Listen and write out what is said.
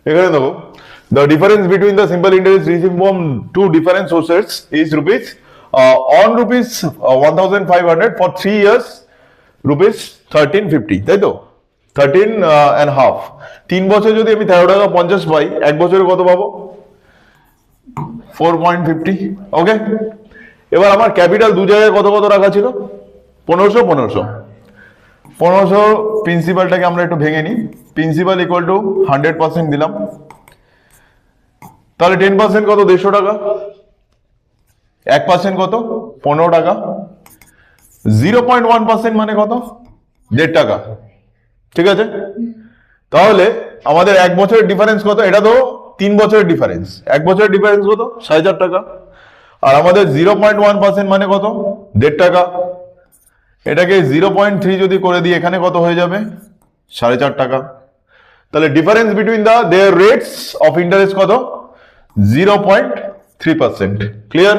এখানে দেখো, the difference between the simple interest received from two different sources is rupees on rupees 1500 for 3 years rupees 1350, তাই তো 13.5। 3 বছর যদি আমি 13 টাকা 50 পাই, 1 বছরে কত পাবো? 4.50। ওকে, এবার আমার ক্যাপিটাল দু জায়গায় কত কত রাখা ছিল? 1500 প্রিন্সিপালটাকে আমরা একটু ভেঙে নিই। প্রিন্সিপাল ইকুয়াল টু 100% দিলাম, তাহলে 10% কত? 150 টাকা। 1% কত? 15 টাকা। 0.1% মানে কত? 1.5 টাকা। ঠিক আছে, তাহলে আমাদের 1 বছরের ডিফারেন্স কত? এটা তো 3 বছরের ডিফারেন্স। 1 বছরের ডিফারেন্স কত? 4.5 টাকা। আর আমাদের 0.1% মানে কত? 1.5 টাকা। এটাকে 0.3 যদি করে দিই, এখানে কত হয়ে যাবে? 4.5 টাকা। তাহলে difference between there rates of interest কত? 0.3%। ক্লিয়ার?